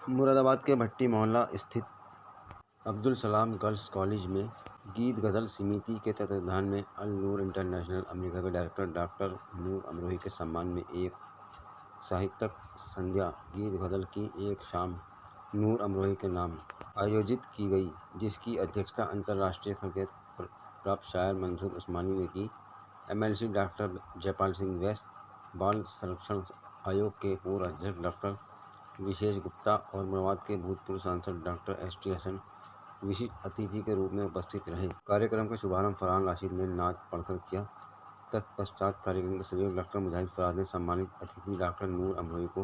मुरादाबाद के भट्टी मोहल्ला स्थित अब्दुल सलाम गर्ल्स कॉलेज में गीत गज़ल समिति के तत्वावधान में अल नूर इंटरनेशनल अमेरिका के डायरेक्टर डॉक्टर नूर अमरोही के सम्मान में एक साहित्यिक संध्या गीत गज़ल की एक शाम नूर अमरोही के नाम आयोजित की गई, जिसकी अध्यक्षता अंतर्राष्ट्रीय ख्याति प्राप्त शायर मंसूर उस्मानी ने की। MLC doctor Jaipal Singh west, बाल संरक्षण आयोग के पूर्व अध्यक्ष डॉक्टर विशेष गुप्ता और मुरादाबाद के भूतपूर्व सांसद डॉक्टर ST हसन विशिष्ट अतिथि के रूप में उपस्थित रहे। कार्यक्रम का शुभारंभ फरहान राशिद ने नाच पढ़कर किया। तत्पश्चात कार्यक्रम के संयोजक डॉक्टर मुजाहिद फराज ने सम्मानित अतिथि डॉक्टर नूर अमरोही को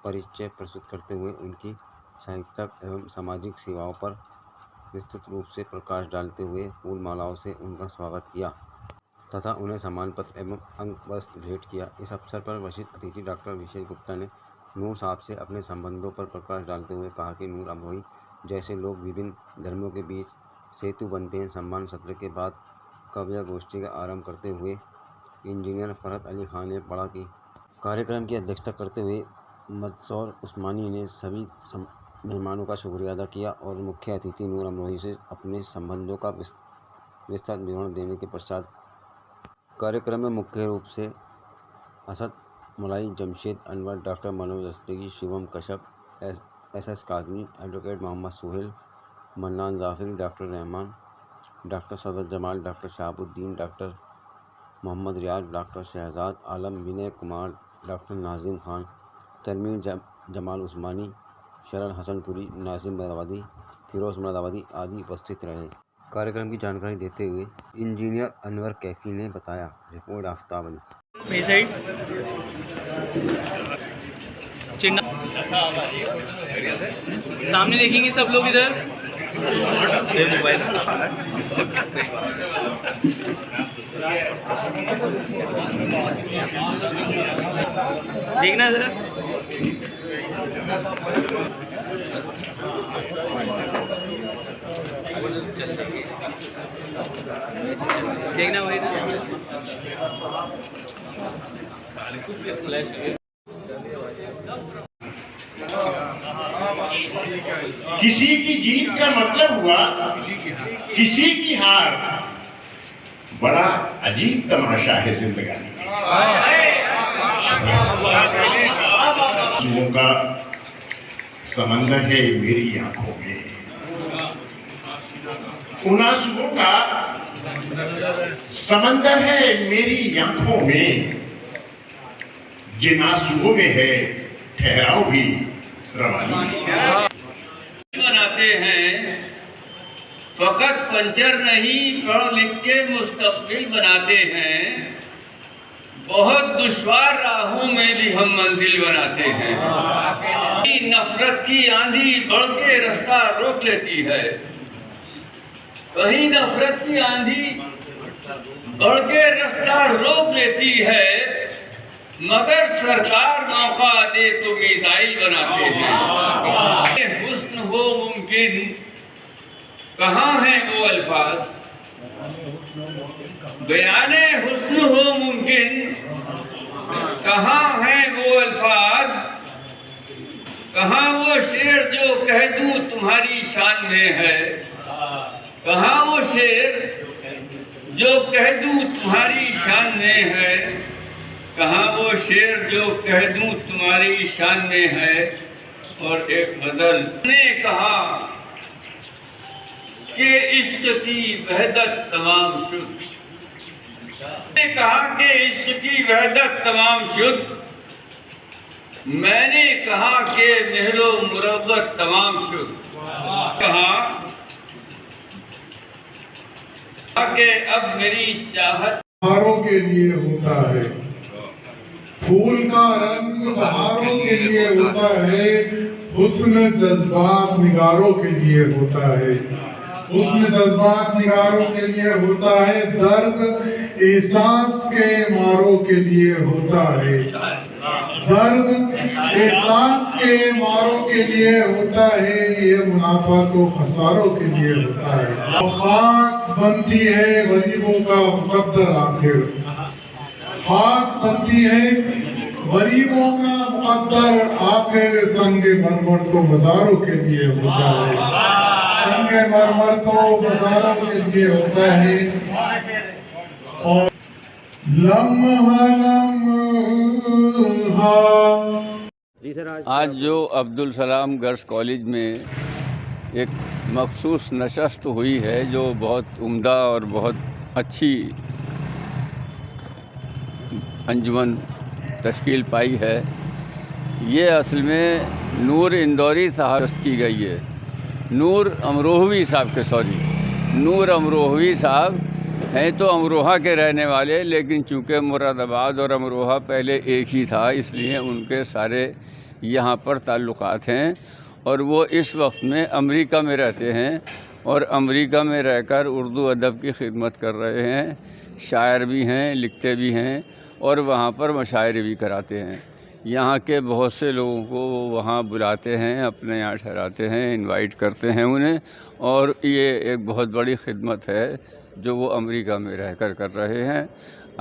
परिचय प्रस्तुत करते हुए उनकी साहित्यिक एवं सामाजिक सेवाओं पर विस्तृत रूप से प्रकाश डालते हुए फूल मालाओं से उनका स्वागत किया तथा उन्हें सम्मान पत्र एवं अंक वस्त्र भेंट किया। इस अवसर पर विशिष्ट अतिथि डॉक्टर विशेष गुप्ता ने नूर साहब से अपने संबंधों पर प्रकाश डालते हुए कहा कि नूर अमरोही जैसे लोग विभिन्न धर्मों के बीच सेतु बनते हैं। सम्मान सत्र के बाद कविता गोष्ठी का आरंभ करते हुए इंजीनियर फरहत अली खान ने पढ़ा कि कार्यक्रम की अध्यक्षता करते हुए मंसूर उस्मानी ने सभी मेहमानों का शुक्रिया अदा किया और मुख्य अतिथि नूर अमरोही से अपने संबंधों का विस्तृत विवरण देने के पश्चात कार्यक्रम में मुख्य रूप से Asad Malai, Jamshed Anwar, doctor Manoj Rastogi, Shubham Kashyap, SS Kazmi, advocate Mohammad Suhail, Mannan Jafri, doctor Rahman, doctor Sadar Jamal, doctor Shahabuddin, doctor Mohammad Riyaz, doctor Shahzad Alam, Vinay Kumar, doctor Nazim Khan, Tarmim Jamal उस्मानी, शरण हसनपुरी, नासिम मुरादाबादी, फिरोज मुरादाबादी आदि उपस्थित रहे। कार्यक्रम की जानकारी देते हुए इंजीनियर अनवर कैफी ने बताया। रिपोर्ट आफ्ताब अली। सामने देखेंगे सब लोग इधर। देखना जरा। देखना भाई किसी की जीत का मतलब हुआ किसी की हार। बड़ा अजीब तमाशा है जिंदगानी का समंदर है मेरी आंखों में, उन आंसुओं का समंदर है मेरी आंखों में, जिन आंसुओं में है ठहराव भी रवानी बनाते हैं। फकत पंचर नहीं पढ़ लिख के मुस्तकबिल बनाते हैं। बहुत दुश्वार राहों में भी हम मंजिल बनाते हैं। नफरत की आंधी बढ़ के रास्ता रोक लेती है, कहीं नफरत की आंधी बढ़ के रास्ता रोक लेती है, मगर सरकार मौका दे तो मिसाइल बनाते हैं। हुस्न हो मुमकिन कहाँ है वो अल्फाज, बयाने हुस्न हो मुमकिन कहाँ है वो अल्फाज, कहाँ वो शेर जो कह दूं तुम्हारी शान में है, कहाँ वो शेर जो कह दूं तुम्हारी शान में है, कहाँ वो शेर जो कह दूं तुम्हारी शान में है। और एक गजल ने कहा कि इश्क की वहदत तमाम शुद्ध, ने कहा कि इश्क की वहदत तमाम शुद्ध, मैंने कहा कि मेहरो मुरव्वत तमाम शुद्ध। कहा कि अब मेरी चाहत बहारों के लिए होता है, फूल का रंग बहारों के लिए होता है, हुस्न जज्बात निगारों के लिए होता है, हुस्न जज्बात निगारों के लिए होता है, दर्द एहसास के मारों के लिए होता है, दर्द एहसास के मारों के लिए होता है, ये मुनाफा तो खसारों के लिए होता है। खाक बनती है गरीबों का मुकद्दर आखिर, खाक बनती है। गरीबों का मुकद्दर आखिर संगे मरमर तो मज़ारों के लिए होता है, संगे मरमर तो मज़ारों के लिए होता है। और लम्हा लम्हा जी सर, आज जो अब्दुल सलाम गर्ल्स कॉलेज में एक मखसूस नशस्त हुई है जो बहुत उम्दा और बहुत अच्छी अंजुमन तश्कील पाई है, ये असल में नूर इंदौरी साहब की गई है। नूर अमरोहवी साहब हैं तो अमरोहा के रहने वाले, लेकिन चूँकि मुरादाबाद और अमरोहा पहले एक ही था, इसलिए उनके सारे यहाँ पर ताल्लुकात हैं और वो इस वक्त में अमेरिका में रहते हैं और अमेरिका में रहकर उर्दू अदब की खिदमत कर रहे हैं। शायर भी हैं, लिखते भी हैं और वहाँ पर मशायरे भी कराते हैं। यहाँ के बहुत से लोगों को वो वहाँ बुलाते हैं, अपने यहाँ ठहराते हैं, इनवाइट करते हैं उन्हें, और ये एक बहुत बड़ी खिदमत है जो वो अमेरिका में रहकर कर रहे हैं।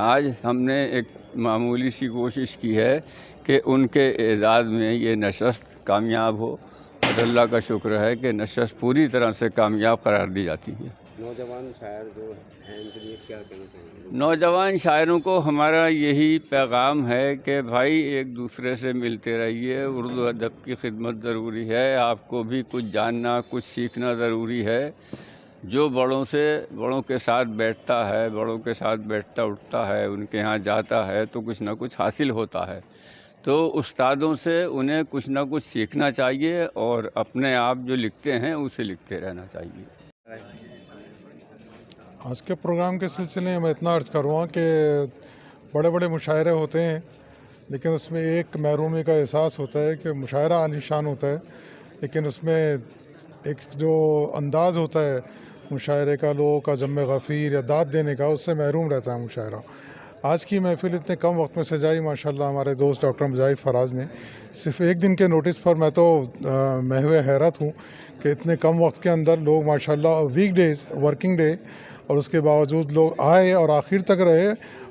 आज हमने एक मामूली सी कोशिश की है कि उनके एजाज़ में ये नशस्त कामयाब हो, और अल्लाह का शुक्र है कि नशस्त पूरी तरह से कामयाब करार दी जाती है। नौजवान शायर जो हैं उनके लिए क्या कहना चाहेंगे? नौजवान शायरों को हमारा यही पैगाम है कि भाई एक दूसरे से मिलते रहिए, उर्दू अदब की खिदमत ज़रूरी है, आपको भी कुछ जानना, कुछ सीखना ज़रूरी है। जो बड़ों के साथ बैठता है, बड़ों के साथ बैठता उठता है, उनके यहाँ जाता है तो कुछ ना कुछ हासिल होता है। तो उस्तादों से उन्हें कुछ ना कुछ सीखना चाहिए और अपने आप जो लिखते हैं उसे लिखते रहना चाहिए। आज के प्रोग्राम के सिलसिले में मैं इतना अर्ज़ करूँगा कि बड़े बड़े मुशायरे होते हैं, लेकिन उसमें एक महरूमी का एहसास होता है कि मुशायरा आलीशान होता है, लेकिन उसमें एक जो अंदाज़ होता है मुशायरे का, लोगों का जम्मे गफ़ीर या दाद देने का, उससे महरूम रहता है मुशायरा। आज की महफ़िल इतने कम वक्त में सजाई माशाल्लाह हमारे दोस्त डॉक्टर मुजाहिद फराज ने। सिर्फ एक दिन के नोटिस पर मैं तो महवे हैरत हूँ कि इतने कम वक्त के अंदर लोग माशाल्लाह वीकडेज़, वर्किंग डे, और उसके बावजूद लोग आए और आखिर तक रहे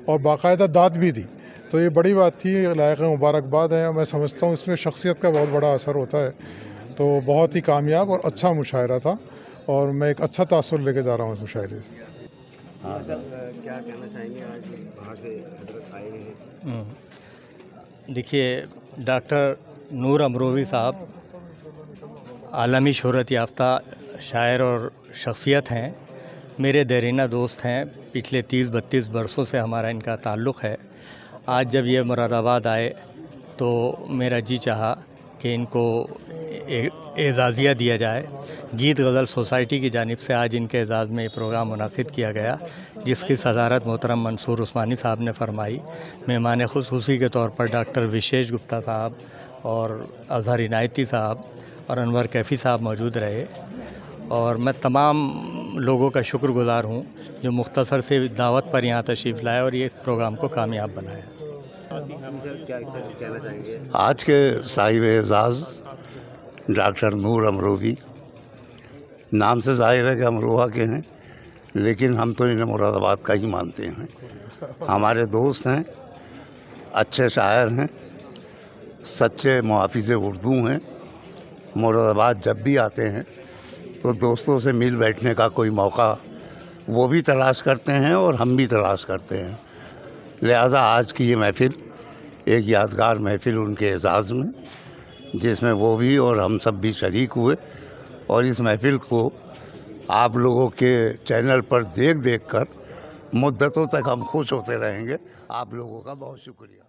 और बाकायदा दाद भी दी। तो ये बड़ी बात थी, लायक मुबारकबाद है। मैं समझता हूँ इसमें शख्सियत का बहुत बड़ा असर होता है। तो बहुत ही कामयाब और अच्छा मुशायरा था और मैं एक अच्छा तासुर लेके जा रहा हूँ इस मुशायरे से। हाँ सर, क्या कहना चाहेंगे? आज बाहर से हजरत आए हैं। देखिए, डॉक्टर नूर अमरोवी साहब आलमी शोहरत याफ्ता शायर और शख्सियत हैं, मेरे देरीना दोस्त हैं। पिछले 30-32 बरसों से हमारा इनका ताल्लुक़ है। आज जब ये मुरादाबाद आए तो मेरा जी चाहा कि इनको एजाज़िया दिया जाए। गीत गज़ल सोसाइटी की जानिब से आज इनके एजाज़ में ये प्रोग्राम मुनाकिद किया गया, जिसकी सदारत मोहतरम मंसूर उस्मानी साहब ने फरमाई। मेहमान खुसूसी के तौर पर डॉक्टर विशेष गुप्ता साहब और अज़हर इनायती साहब और अनवर कैफ़ी साहब मौजूद रहे। और मैं तमाम लोगों का शुक्रगुज़ार हूँ जो मुख्तसर से दावत पर यहाँ तशरीफ़ लाए और ये प्रोग्राम को कामयाब बनाया। क्या कहना चाहेंगे? आज के साहिब एजाज़ डॉक्टर नूर अमरोवी, नाम से ज़ाहिर है कि अमरोहा के हैं, लेकिन हम तो इन्हें मुरादाबाद का ही मानते हैं। हमारे दोस्त हैं, अच्छे शायर हैं, सच्चे मुहाफ़िज़ उर्दू हैं। मुरादाबाद जब भी आते हैं तो दोस्तों से मिल बैठने का कोई मौका वो भी तलाश करते हैं और हम भी तलाश करते हैं। लिहाजा आज की ये महफ़िल एक यादगार महफ़िल उनके एजाज़ में, जिसमें वो भी और हम सब भी शरीक हुए, और इस महफ़िल को आप लोगों के चैनल पर देख कर मुद्दतों तक हम खुश होते रहेंगे। आप लोगों का बहुत शुक्रिया।